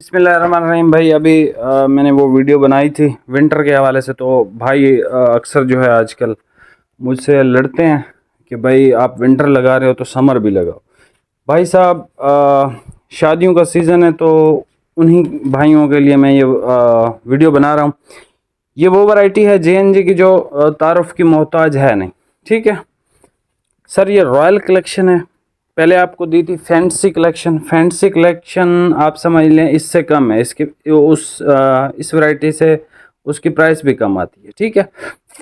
बिस्मिल्लाहिर्रहमानिर्रहीम भाई। अभी मैंने वो वीडियो बनाई थी विंटर के हवाले से। तो भाई अक्सर जो है आजकल मुझसे लड़ते हैं कि भाई आप विंटर लगा रहे हो तो समर भी लगाओ। भाई साहब, शादियों का सीज़न है तो उन्हीं भाइयों के लिए मैं ये वीडियो बना रहा हूँ। ये वो वैरायटी है जेएनजी की जो तारुफ की मोहताज है नहीं। ठीक है सर, ये रॉयल कलेक्शन है। पहले आपको दी थी फैंसी कलेक्शन। फैंसी कलेक्शन आप समझ लें इससे कम है, इसकी इस वैरायटी से उसकी प्राइस भी कम आती है। ठीक है,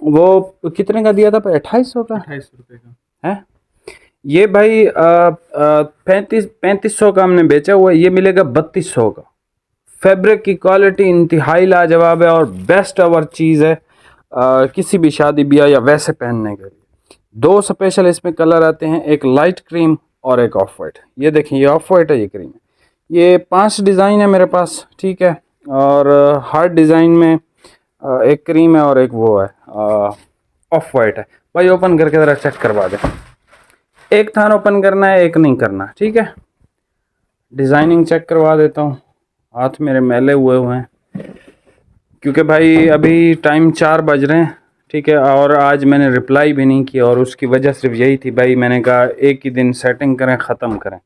वो कितने का दिया था? 2800 का, 28 रुपये का है ये भाई। 3500 का हमने बेचा हुआ है, ये मिलेगा 3200 का। फैब्रिक की क्वालिटी इंतहाई लाजवाब है और बेस्ट अवर चीज़ है किसी भी शादी ब्याह या वैसे पहनने के लिए। दो स्पेशल इसमें कलर आते हैं, एक लाइट क्रीम और एक ऑफ वाइट। ये देखें, ये ऑफ वाइट है, ये क्रीम है। ये 5 डिज़ाइन है मेरे पास। ठीक है, और हर डिज़ाइन में एक क्रीम है और एक वो है ऑफ वाइट है। भाई ओपन करके ज़रा चेक करवा दें। एक थान ओपन करना है, एक नहीं करना। ठीक है, डिज़ाइनिंग चेक करवा देता हूँ। हाथ मेरे मैले हुए हैं क्योंकि भाई अभी टाइम 4 बज रहे हैं। ठीक है, और आज मैंने रिप्लाई भी नहीं किया और उसकी वजह सिर्फ यही थी भाई, मैंने कहा एक ही दिन सेटिंग करें, ख़त्म करें।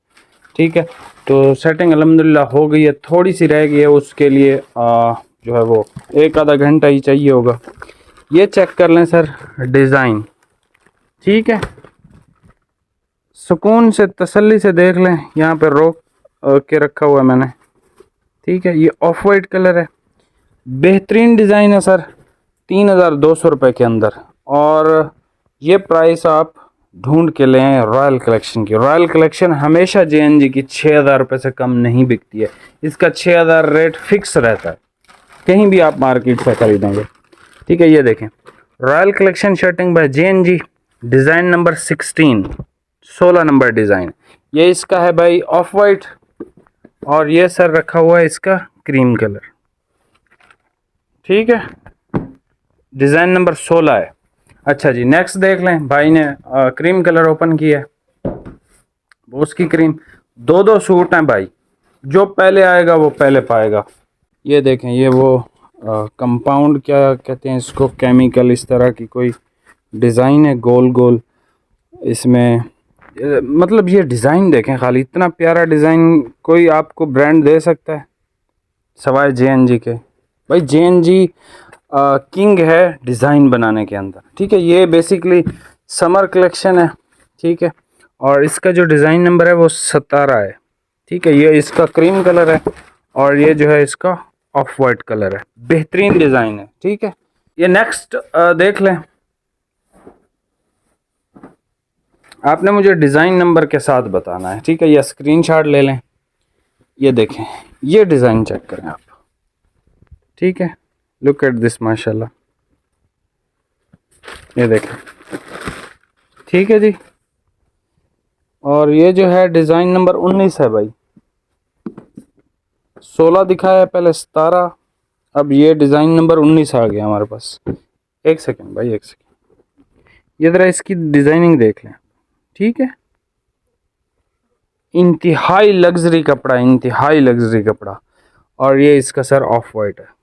ठीक है, तो सेटिंग अल्हम्दुलिल्लाह हो गई है, थोड़ी सी रह गई है, उसके लिए जो है वो एक आधा घंटा ही चाहिए होगा। ये चेक कर लें सर डिज़ाइन। ठीक है, सुकून से तसल्ली से देख लें, यहाँ पर रोक के रखा हुआ है मैंने। ठीक है, ये ऑफ वाइट कलर है, बेहतरीन डिज़ाइन है सर, 3200 रुपये के अंदर। और ये प्राइस आप ढूंढ के लें रॉयल कलेक्शन की। रॉयल कलेक्शन हमेशा जेएनजी की 6000 रुपये से कम नहीं बिकती है। इसका 6000 रेट फिक्स रहता है, कहीं भी आप मार्केट से खरीदेंगे। ठीक है, ये देखें, royal collection shirting by JNG, design number 16 number design. ये इसका है भाई ऑफ वाइट, और ये सर रखा हुआ है इसका क्रीम कलर। ठीक है, डिज़ाइन नंबर 16 है। अच्छा जी, नेक्स्ट देख लें। भाई ने क्रीम कलर ओपन किया है, वो उसकी क्रीम। दो सूट हैं भाई, जो पहले आएगा वो पहले पाएगा। ये देखें, ये वो कंपाउंड क्या कहते हैं इसको, केमिकल इस तरह की कोई डिज़ाइन है गोल गोल इसमें। मतलब ये डिज़ाइन देखें खाली, इतना प्यारा डिज़ाइन कोई आपको ब्रांड दे सकता है सवाए जेएनजी के? भाई जेएनजी किंग है डिज़ाइन बनाने के अंदर। ठीक है, ये बेसिकली समर कलेक्शन है। ठीक है, और इसका जो डिज़ाइन नंबर है वो 17 है। ठीक है, ये इसका क्रीम कलर है और ये जो है इसका ऑफ वाइट कलर है। बेहतरीन डिज़ाइन है। ठीक है, ये नेक्स्ट देख लें। आपने मुझे डिज़ाइन नंबर के साथ बताना है। ठीक है, या स्क्रीनशॉट ले लें। ये देखें, ये डिज़ाइन चेक करें आप। ठीक है, लुक एट दिस माशाल्लाह, ये देखें। ठीक है जी, और ये जो है डिज़ाइन नंबर 19 है भाई। 16 दिखाया है पहले, 17, अब ये डिज़ाइन नंबर 19 आ गया हमारे पास। एक सेकेंड भाई, एक सेकेंड, ये ज़रा इसकी डिज़ाइनिंग देख लें। ठीक है, इंतहाई लग्जरी कपड़ा, इंतहाई लग्जरी कपड़ा। और ये इसका सर ऑफ वाइट है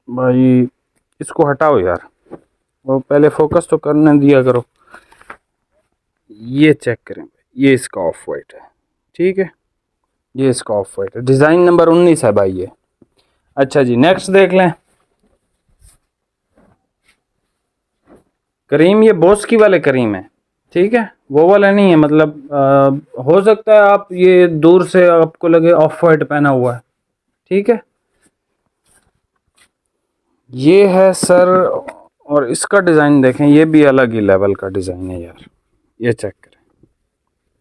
भाई। इसको हटाओ यार, वो पहले फोकस तो करने दिया करो। ये चेक करें भाई, ये इसका ऑफ वाइट है। ठीक है, ये इसका ऑफ वाइट है, डिज़ाइन नंबर 19 है भाई ये। अच्छा जी, नेक्स्ट देख लें। करीम, ये बोस्की वाले करीम है। ठीक है, वो वाला नहीं है। मतलब हो सकता है आप ये दूर से आपको लगे ऑफ वाइट पहना हुआ है। ठीक है, ये है सर, और इसका डिज़ाइन देखें, ये भी अलग ही लेवल का डिज़ाइन है यार। ये चेक करें।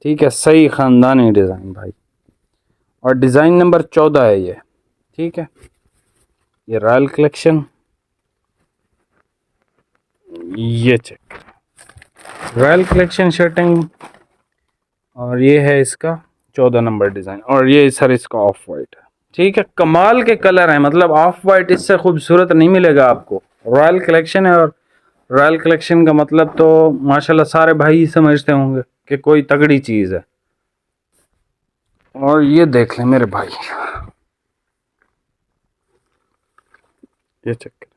ठीक है, सही ख़ानदानी डिज़ाइन भाई, और डिज़ाइन नंबर 14 है ये। ठीक है, ये रॉयल कलेक्शन, ये चेक, रॉयल कलेक्शन शर्टिंग, और ये है इसका 14 नंबर डिज़ाइन, और ये सर इसका ऑफ वाइट है। ठीक है, कमाल के कलर हैं, मतलब ऑफ वाइट इससे खूबसूरत नहीं मिलेगा आपको। रॉयल कलेक्शन है, और रॉयल कलेक्शन का मतलब तो माशाल्लाह सारे भाई समझते होंगे कि कोई तगड़ी चीज़ है। और ये देख लें मेरे भाई, ये चेक करें,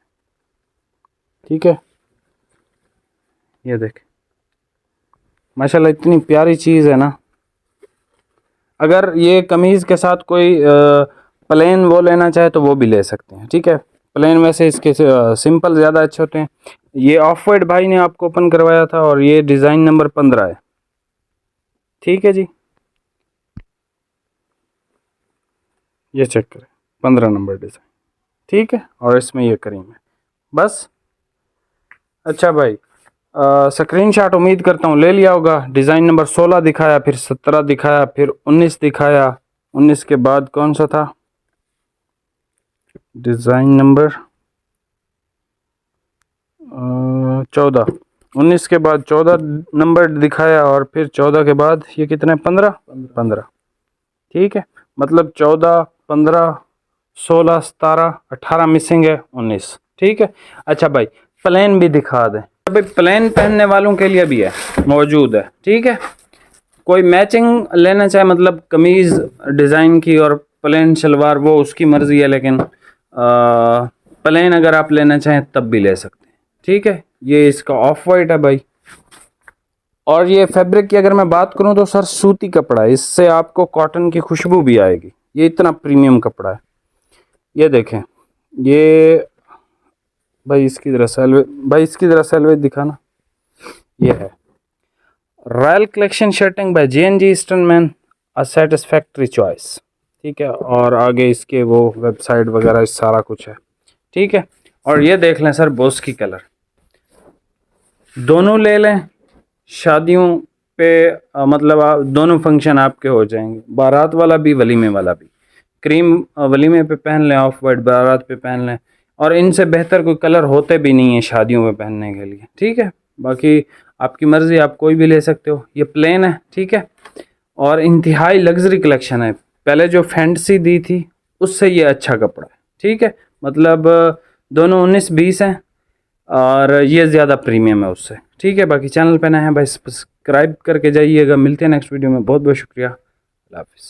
ठीक है, ये देख माशाल्लाह इतनी प्यारी चीज़ है ना। अगर ये कमीज़ के साथ कोई प्लेन वो लेना चाहे तो वो भी ले सकते हैं, ठीक है। प्लेन वैसे इसके सिंपल ज़्यादा अच्छे होते हैं। ये ऑफ वाइट भाई ने आपको ओपन करवाया था और ये डिज़ाइन नंबर 15 है, ठीक है जी। ये चेक करें, 15 नंबर डिज़ाइन, ठीक है। और इसमें ये क्रीम है बस। अच्छा भाई, स्क्रीनशॉट उम्मीद करता हूँ ले लिया होगा। डिज़ाइन नंबर 16 दिखाया, फिर 17 दिखाया, फिर 19 दिखाया, 19 के बाद कौन सा था, डिज़ाइन नंबर 14, 19 के बाद 14 नंबर दिखाया, और फिर 14 के बाद ये कितने, 15, ठीक है। मतलब 14, 15, 16, 17, 18 मिसिंग है, 19, ठीक है। अच्छा भाई, प्लेन भी दिखा दें भाई, प्लेन पहनने वालों के लिए भी है, मौजूद है, ठीक है। कोई मैचिंग लेना चाहे, मतलब कमीज़ डिज़ाइन की और प्लेन शलवार, वो उसकी मर्ज़ी है, लेकिन प्लेन अगर आप लेना चाहें तब भी ले सकते हैं, ठीक है। ये इसका ऑफ वाइट है भाई। और ये फैब्रिक की अगर मैं बात करूं तो सर सूती कपड़ा है, इससे आपको कॉटन की खुशबू भी आएगी, ये इतना प्रीमियम कपड़ा है। ये देखें, ये भाई इसकी तरह सेलवेज, भाई इसकी तरह सेलवेज दिखाना। ये है royal collection shirting by J&G Easternman, a satisfactory choice, ठीक है। और आगे इसके वो वेबसाइट वगैरह सारा कुछ है, ठीक है। और ये देख लें सर, बोस की कलर, दोनों ले लें शादियों पे, मतलब आप दोनों फंक्शन आपके हो जाएंगे, बारात वाला भी वलीमे वाला भी। क्रीम वलीमे पे पहन लें, ऑफ वाइट बारात पे पहन लें, और इनसे बेहतर कोई कलर होते भी नहीं है शादियों में पहनने के लिए, ठीक है। बाकी आपकी मर्ज़ी, आप कोई भी ले सकते हो। ये प्लेन है, ठीक है, और इंतहाई लग्जरी कलेक्शन है। पहले जो फैंटेसी दी थी उससे ये अच्छा कपड़ा है, ठीक है। मतलब दोनों 19-20 हैं, और ये ज़्यादा प्रीमियम है उससे, ठीक है। बाकी चैनल पे नए हैं भाई, सब्सक्राइब करके जाइएगा। मिलते हैं नेक्स्ट वीडियो में, बहुत बहुत शुक्रिया, अल्लाह हाफ़िज़।